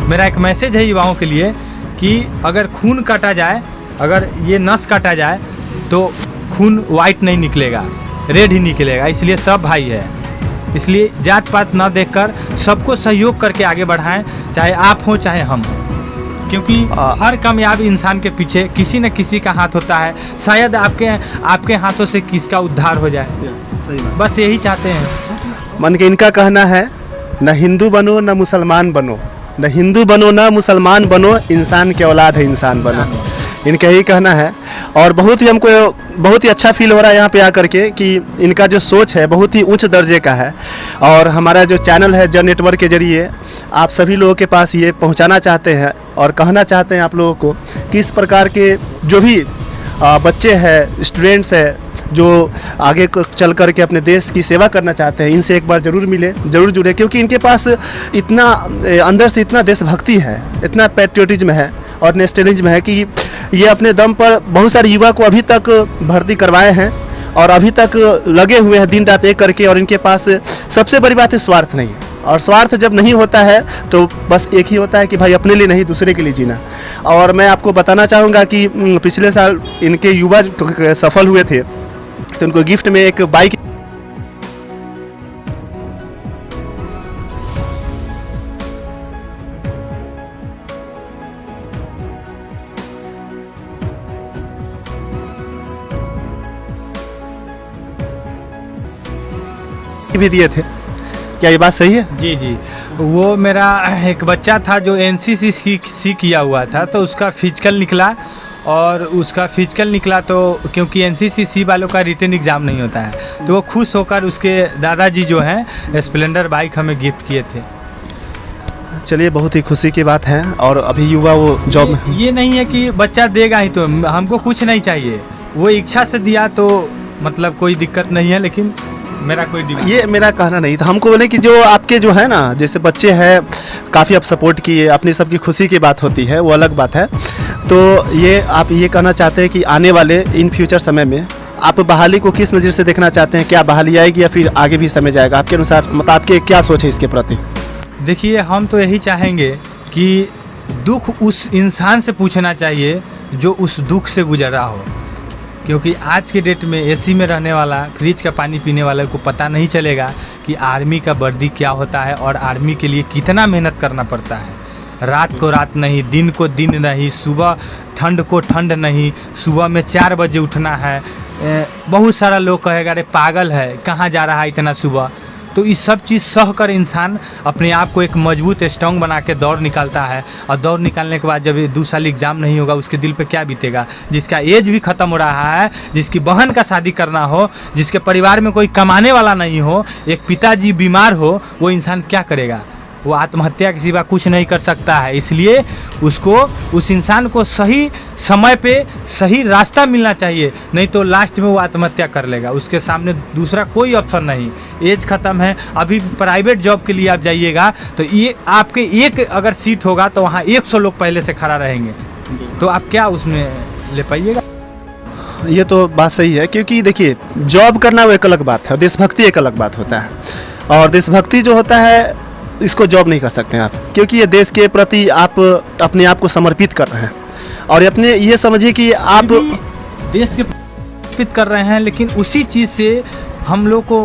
मेरा एक मैसेज है युवाओं के लिए कि अगर खून काटा जाए, अगर ये नस काटा जाए तो खून वाइट नहीं निकलेगा, रेड ही निकलेगा। इसलिए सब भाई है, इसलिए जात पात ना देखकर सबको सहयोग करके आगे बढ़ाएं, चाहे आप हो चाहे हम हो, क्योंकि हर कामयाब इंसान के पीछे किसी न किसी का हाथ होता है। शायद आपके हाथों से किसका उद्धार हो जाए, बस यही चाहते हैं। मन के इनका कहना है, न हिंदू बनो न मुसलमान बनो, न हिंदू बनो न मुसलमान बनो, इंसान के औलाद है इंसान बनो, इनका यही कहना है। और हमको बहुत ही अच्छा फील हो रहा है यहाँ पे आकर के कि इनका जो सोच है बहुत ही उच्च दर्जे का है। और हमारा जो चैनल है जन नेटवर्क के जरिए आप सभी लोगों के पास ये पहुँचाना चाहते हैं और कहना चाहते हैं आप लोगों को कि इस प्रकार के जो भी बच्चे हैं, स्टूडेंट्स हैं, जो आगे चल कर के अपने देश की सेवा करना चाहते हैं, इनसे एक बार ज़रूर मिले, ज़रूर जुड़े, क्योंकि इनके पास इतना अंदर से इतना देशभक्ति है, इतना पैट्रियोटिज्म है और नेशनलिज्म है कि ये अपने दम पर बहुत सारे युवा को अभी तक भर्ती करवाए हैं और अभी तक लगे हुए हैं दिन रात एक करके। और इनके पास सबसे बड़ी बात है स्वार्थ नहीं है, और स्वार्थ जब नहीं होता है तो बस एक ही होता है कि भाई अपने लिए नहीं दूसरे के लिए जीना। और मैं आपको बताना चाहूँगा कि पिछले साल इनके युवा सफल हुए थे तो उनको गिफ्ट में एक बाइक भी दिए थे। क्या ये बात सही है? जी जी, वो मेरा एक बच्चा था जो एनसीसी सी किया हुआ था, तो उसका फिजिकल निकला, और उसका फिजिकल निकला तो क्योंकि एनसीसी सी वालों का रिटन एग्ज़ाम नहीं होता है, तो वो खुश होकर उसके दादाजी जो हैं स्प्लेंडर बाइक हमें गिफ्ट किए थे। चलिए, बहुत ही खुशी की बात है। और अभी युवा वो जॉब में, ये नहीं है कि बच्चा देगा ही, तो हमको कुछ नहीं चाहिए, वो इच्छा से दिया तो मतलब कोई दिक्कत नहीं है, लेकिन मेरा कोई ये मेरा कहना नहीं था। हमको बोले कि जो आपके जो है ना, जैसे बच्चे हैं काफ़ी आप सपोर्ट किए, अपनी सबकी खुशी की बात होती है, वो अलग बात है। तो ये आप ये कहना चाहते हैं कि आने वाले इन फ्यूचर समय में आप बहाली को किस नज़र से देखना चाहते हैं? क्या बहाली आएगी या फिर आगे भी समय जाएगा आपके अनुसार? मतलब आपके क्या सोच है इसके प्रति? देखिए, हम तो यही चाहेंगे कि दुख उस इंसान से पूछना चाहिए जो उस दुख से गुजर रहा हो, क्योंकि आज के डेट में एसी में रहने वाला, फ्रिज का पानी पीने वाले को पता नहीं चलेगा कि आर्मी का वर्दी क्या होता है और आर्मी के लिए कितना मेहनत करना पड़ता है। रात को रात नहीं, दिन को दिन नहीं, सुबह ठंड को ठंड नहीं, सुबह में 4 बजे उठना है। बहुत सारा लोग कहेगा अरे पागल है, कहाँ जा रहा है इतना सुबह। तो इस सब चीज़ सह कर इंसान अपने आप को एक मजबूत स्ट्रॉन्ग बना के दौड़ निकालता है, और दौड़ निकालने के बाद जब ये 2 साल एग्ज़ाम नहीं होगा, उसके दिल पे क्या बीतेगा? जिसका एज भी ख़त्म हो रहा है, जिसकी बहन का शादी करना हो, जिसके परिवार में कोई कमाने वाला नहीं हो, एक पिताजी बीमार हो, वो इंसान क्या करेगा? वो आत्महत्या के सिवा कुछ नहीं कर सकता है। इसलिए उस इंसान को सही समय पे सही रास्ता मिलना चाहिए, नहीं तो लास्ट में वो आत्महत्या कर लेगा। उसके सामने दूसरा कोई ऑप्शन नहीं, एज ख़त्म है। अभी प्राइवेट जॉब के लिए आप जाइएगा तो ये आपके एक अगर सीट होगा तो वहाँ 100 लोग पहले से खड़ा रहेंगे, तो आप क्या उसमें ले पाइएगा? ये तो बात सही है, क्योंकि देखिए जॉब करना वो एक अलग बात है, देशभक्ति एक अलग बात होता है। और देशभक्ति जो होता है इसको जॉब नहीं कर सकते हैं आप, क्योंकि ये देश के प्रति आप अपने आप को समर्पित कर रहे हैं। और अपने ये समझिए कि आप देश के समर्पित कर रहे हैं, लेकिन उसी चीज़ से हम लोग को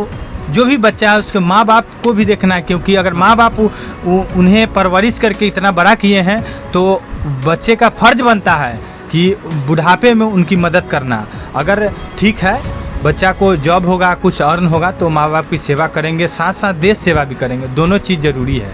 जो भी बच्चा है उसके माँ बाप को भी देखना है, क्योंकि अगर माँ बाप उन्हें परवरिश करके इतना बड़ा किए हैं तो बच्चे का फर्ज बनता है कि बुढ़ापे में उनकी मदद करना। अगर ठीक है बच्चा को जॉब होगा, कुछ अर्न होगा, तो माँ बाप की सेवा करेंगे, साथ साथ देश सेवा भी करेंगे, दोनों चीज़ ज़रूरी है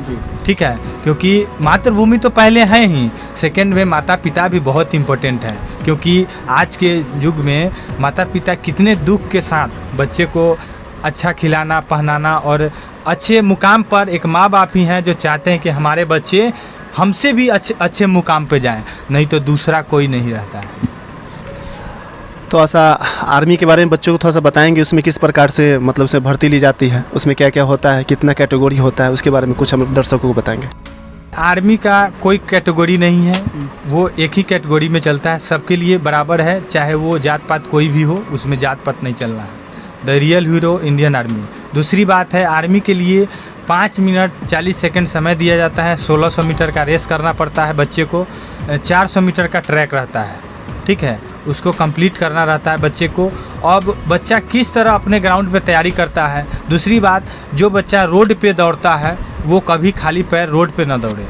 जी। ठीक है, क्योंकि मातृभूमि तो पहले है ही, सेकंड में माता पिता भी बहुत इम्पोर्टेंट है, क्योंकि आज के युग में माता पिता कितने दुख के साथ बच्चे को अच्छा खिलाना पहनाना और अच्छे मुकाम पर, एक माँ बाप ही हैं जो चाहते हैं कि हमारे बच्चे हमसे भी अच्छे मुकाम पे जाएं, नहीं तो दूसरा कोई नहीं रहता है। थोड़ा सा आर्मी के बारे में बच्चों को थोड़ा सा बताएंगे, उसमें किस प्रकार से मतलब से भर्ती ली जाती है, उसमें क्या क्या होता है, कितना कैटेगरी होता है, उसके बारे में कुछ हम दर्शकों को बताएंगे। आर्मी का कोई कैटेगरी नहीं है, वो एक ही कैटेगरी में चलता है, सबके लिए बराबर है, चाहे वो जात पात कोई भी हो, उसमें जात पात नहीं चलना है। The real hero Indian army. दूसरी बात है, आर्मी के लिए 5 मिनट 40 सेकंड समय दिया जाता है। 1600 मीटर का रेस करना पड़ता है बच्चे को। 400 मीटर का ट्रैक रहता है, ठीक है, उसको कंप्लीट करना रहता है बच्चे को। अब बच्चा किस तरह अपने ग्राउंड पे तैयारी करता है। दूसरी बात, जो बच्चा रोड पे दौड़ता है वो कभी खाली पैर रोड पे ना दौड़े।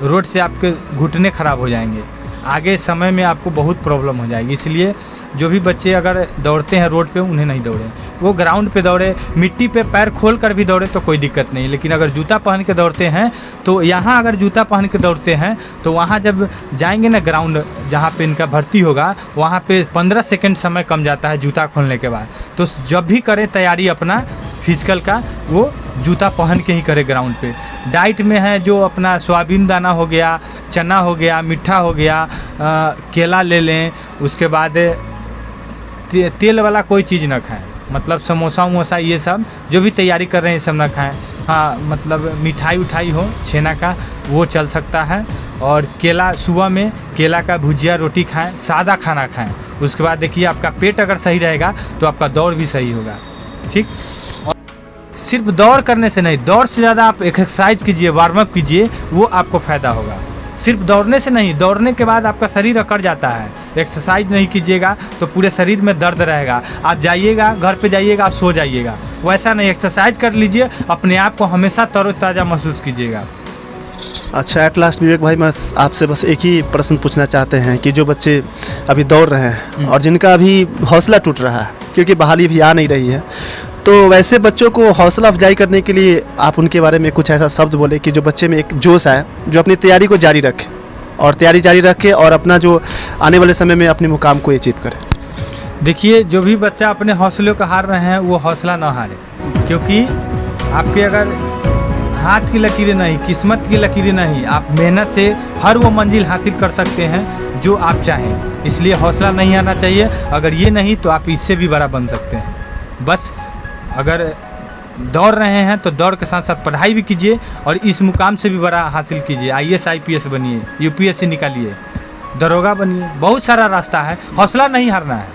रोड से आपके घुटने ख़राब हो जाएंगे, आगे समय में आपको बहुत प्रॉब्लम हो जाएगी। इसलिए जो भी बच्चे अगर दौड़ते हैं रोड पे, उन्हें नहीं दौड़े, वो ग्राउंड पे दौड़े। मिट्टी पे पैर खोल कर भी दौड़े तो कोई दिक्कत नहीं, लेकिन अगर जूता पहन के दौड़ते हैं तो यहाँ अगर जूता पहन के दौड़ते हैं तो वहाँ जब जाएंगे ना ग्राउंड जहाँ पे इनका भर्ती होगा, वहाँ पे 15 सेकंड समय कम जाता है जूता खोलने के बाद। तो जब भी करें तैयारी अपना फिजिकल का, वो जूता पहन के ही करे ग्राउंड पे। डाइट में है जो अपना सोयाबीन दाना हो गया, चना हो गया, मीठा हो गया, केला ले लें। उसके बाद तेल वाला कोई चीज़ ना खाएं, मतलब समोसा वमोसा ये सब जो भी तैयारी कर रहे हैं ये सब ना खाएं। हाँ, मतलब मिठाई उठाई हो छेना का वो चल सकता है। और केला, सुबह में केला का भुजिया रोटी खाएं, सादा खाना खाएं। उसके बाद देखिए आपका पेट अगर सही रहेगा तो आपका दौड़ भी सही होगा, ठीक। सिर्फ दौड़ करने से नहीं, दौड़ से ज़्यादा आप एक्सरसाइज कीजिए, वार्म अप कीजिए, वो आपको फ़ायदा होगा। सिर्फ दौड़ने से नहीं, दौड़ने के बाद आपका शरीर अकड़ जाता है। एक्सरसाइज नहीं कीजिएगा तो पूरे शरीर में दर्द रहेगा। आप जाइएगा, घर पे जाइएगा, आप सो जाइएगा। वैसा नहीं, एक्सरसाइज कर लीजिए, अपने आप को हमेशा तरोताज़ा महसूस कीजिएगा। अच्छा, एट लास्ट विवेक भाई, मैं आपसे बस एक ही प्रश्न पूछना चाहते हैं कि जो बच्चे अभी दौड़ रहे हैं और जिनका अभी हौसला टूट रहा है क्योंकि बहाली भी आ नहीं रही है, तो वैसे बच्चों को हौसला अफजाई करने के लिए आप उनके बारे में कुछ ऐसा शब्द बोले कि जो बच्चे में एक जोश आए, जो अपनी तैयारी को जारी रखे और तैयारी जारी रखे और अपना जो आने वाले समय में अपने मुकाम को अचीव करे। देखिए, जो भी बच्चा अपने हौसलों को हार रहे हैं वो हौसला ना हारे, क्योंकि आपके अगर हाथ की लकीरें नहीं, किस्मत की लकीरें नहीं, आप मेहनत से हर वो मंजिल हासिल कर सकते हैं जो आप चाहें। इसलिए हौसला नहीं आना चाहिए। अगर ये नहीं तो आप इससे भी बड़ा बन सकते हैं। बस अगर दौड़ रहे हैं तो दौड़ के साथ साथ पढ़ाई भी कीजिए और इस मुकाम से भी बड़ा हासिल कीजिए। IAS IPS बनिए, UPSC निकालिए, दरोगा बनिए, बहुत सारा रास्ता है। हौसला नहीं हारना है,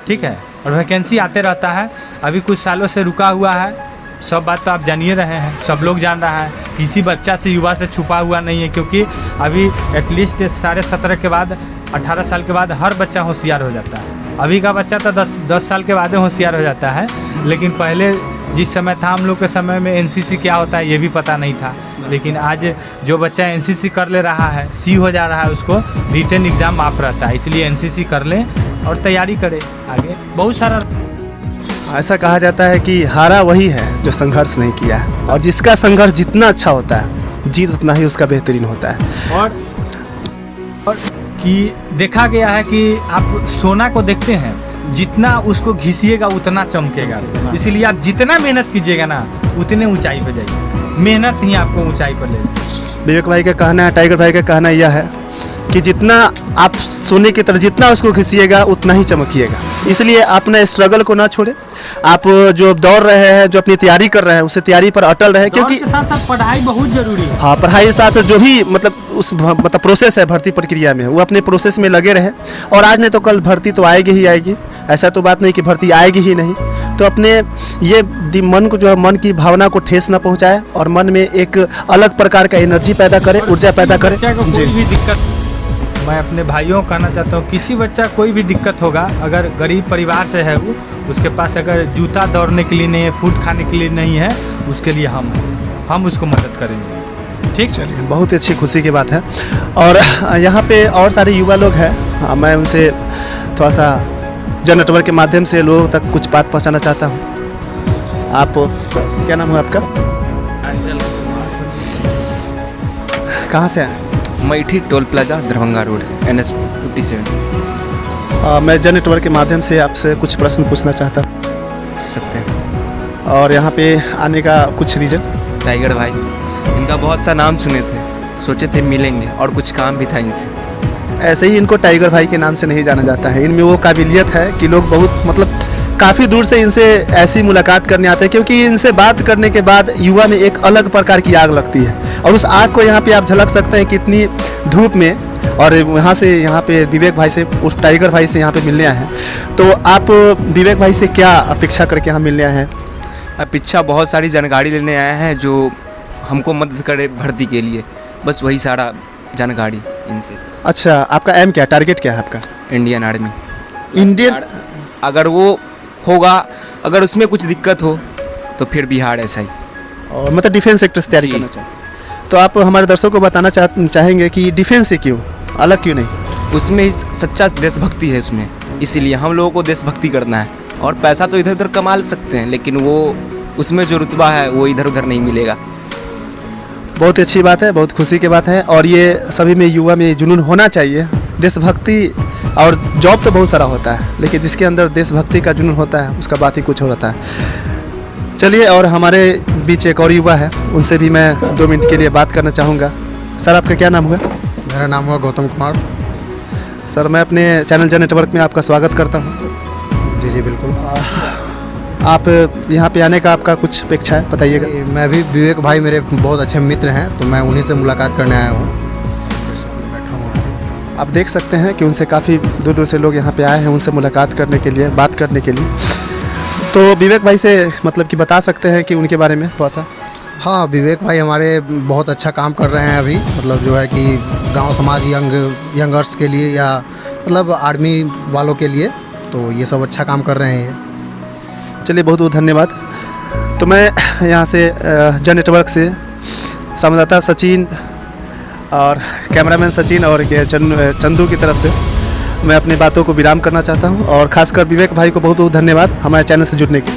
ठीक है। और वैकेंसी आते रहता है, अभी कुछ सालों से रुका हुआ है, सब बात तो आप जानिए रहे हैं, सब लोग जान रहा है। किसी बच्चा से, युवा से छुपा हुआ नहीं है, क्योंकि अभी एटलीस्ट 17.5 के बाद, 18 साल के बाद हर बच्चा होशियार हो जाता है। अभी का बच्चा तो 10 साल के बाद होशियार हो जाता है, लेकिन पहले जिस समय था हम लोग के समय में NCC क्या होता है ये भी पता नहीं था। लेकिन आज जो बच्चा NCC कर ले रहा है, C हो जा रहा है, उसको रिटन एग्ज़ाम माफ रहता है। इसलिए NCC कर लें और तैयारी करें, आगे बहुत सारा। ऐसा कहा जाता है कि हारा वही है जो संघर्ष नहीं किया है, और जिसका संघर्ष जितना अच्छा होता है, जीत उतना ही उसका बेहतरीन होता है। और कि देखा गया है कि आप सोना को देखते हैं, जितना उसको घिसिएगा उतना चमकेगा। इसीलिए आप जितना मेहनत कीजिएगा ना, उतने ऊंचाई पर जाइए। मेहनत ही आपको ऊंचाई पर ले जाएगी। विवेक भाई का कहना है, टाइगर भाई का कहना यह है कि जितना आप सोने की तरह जितना उसको घिसिएगा उतना ही चमकिएगा। इसलिए अपने स्ट्रगल को ना छोड़े। आप जो दौड़ रहे हैं, जो अपनी तैयारी कर रहे हैं, उससे तैयारी पर अटल रहे, क्योंकि के साथ साथ पढ़ाई बहुत जरूरी है। हाँ, पढ़ाई के साथ जो भी मतलब मतलब प्रोसेस है भर्ती प्रक्रिया में, वो अपने प्रोसेस में लगे रहे। और आज नहीं तो कल भर्ती तो आएगी ही आएगी, ऐसा तो बात नहीं कि भर्ती आएगी ही नहीं। तो अपने ये मन को, जो है मन की भावना को ठेस ना पहुँचाए और मन में एक अलग प्रकार का एनर्जी पैदा करे, ऊर्जा पैदा करे। कोई भी दिक्कत, मैं अपने भाइयों को कहना चाहता हूँ, किसी बच्चा कोई भी दिक्कत होगा, अगर गरीब परिवार से है वो, उसके पास अगर जूता दौड़ने के लिए नहीं है, फूड खाने के लिए नहीं है, उसके लिए हम उसको मदद करेंगे। ठीक, चलिए, बहुत ही अच्छी खुशी की बात है। और यहाँ पे और सारे युवा लोग हैं, मैं उनसे थोड़ा सा जन नेटवर्क के माध्यम से लोगों तक कुछ बात पहुँचाना चाहता हूँ। आप, क्या नाम है आपका? कहाँ से हैं? Maithi toll plaza, Darbhanga road, NS 57। मैं जन नेटवर्क के माध्यम से आपसे कुछ प्रश्न पूछना चाहता हूँ। सकते हैं। और यहाँ पे आने का कुछ रीज़न? टाइगर भाई, इनका बहुत सा नाम सुने थे, सोचे थे मिलेंगे और कुछ काम भी था इनसे। ऐसे ही इनको टाइगर भाई के नाम से नहीं जाना जाता है। इनमें वो काबिलियत है कि लोग बहुत मतलब काफ़ी दूर से इनसे ऐसी मुलाकात करने आते हैं, क्योंकि इनसे बात करने के बाद युवा में एक अलग प्रकार की आग लगती है। और उस आग को यहाँ पे आप झलक सकते हैं कितनी धूप में। और यहाँ पे विवेक भाई से, उस टाइगर भाई से यहाँ पे मिलने आए हैं। तो आप विवेक भाई से क्या अपेक्षा करके यहाँ मिलने आए हैं? अपेक्षा बहुत सारी जानकारी लेने आए हैं, जो हमको मदद करे भर्ती के लिए, बस वही सारा जानकारी इनसे। अच्छा, आपका एम क्या है, टारगेट क्या है आपका? Indian army. इंडियन, अगर वो होगा, अगर उसमें कुछ दिक्कत हो तो फिर बिहार ऐसा ही। और मतलब डिफेंस सेक्टर से तैयारी जी। करना चाहिए। तो आप हमारे दर्शकों को बताना चाहेंगे कि डिफेंस से क्यों, अलग क्यों नहीं? उसमें सच्चा देशभक्ति है उसमें, इसीलिए हम लोगों को देशभक्ति करना है। और पैसा तो इधर उधर कमा सकते हैं, लेकिन वो उसमें जो रुतबा है वो इधर उधर नहीं मिलेगा। बहुत अच्छी बात है, बहुत खुशी की बात है। और ये सभी में, युवा में जुनून होना चाहिए। देशभक्ति और जॉब तो बहुत सारा होता है, लेकिन जिसके अंदर देशभक्ति का जुनून होता है उसका बात ही कुछ और होता है। चलिए, और हमारे बीच एक और युवा है, उनसे भी मैं 2 मिनट के लिए बात करना चाहूँगा। सर, आपका क्या नाम हुआ? मेरा नाम हुआ गौतम कुमार। सर, मैं अपने चैनल जन नेटवर्क में आपका स्वागत करता हूँ। जी जी बिल्कुल। आप यहाँ पे आने का आपका कुछ अपेक्षा है, बताइएगा। मैं भी, विवेक भाई मेरे बहुत अच्छे मित्र हैं, तो मैं उन्हीं से मुलाकात करने आया हूँ। बैठा हूँ। आप देख सकते हैं कि उनसे काफ़ी दूर दूर से लोग यहाँ पे आए हैं उनसे मुलाकात करने के लिए, बात करने के लिए। तो विवेक भाई से मतलब कि बता सकते हैं कि उनके बारे में थोड़ा सा? हाँ, विवेक भाई हमारे बहुत अच्छा काम कर रहे हैं अभी, मतलब जो है कि गांव समाज यंगर्स के लिए, या मतलब आर्मी वालों के लिए, तो ये सब अच्छा काम कर रहे हैं। चलिए, बहुत बहुत धन्यवाद। तो मैं यहाँ से जन नेटवर्क से संवाददाता सचिन और कैमरामैन सचिन और ये चंदू की तरफ से मैं अपनी बातों को विराम करना चाहता हूँ। और खासकर विवेक भाई को बहुत बहुत धन्यवाद हमारे चैनल से जुड़ने के।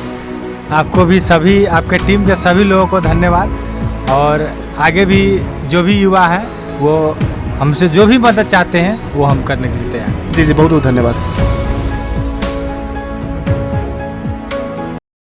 आपको भी, सभी आपके टीम के सभी लोगों को धन्यवाद। और आगे भी जो भी युवा है वो हमसे जो भी मदद चाहते हैं वो हम करने के लिए तैयार हैं। जी जी, बहुत बहुत धन्यवाद।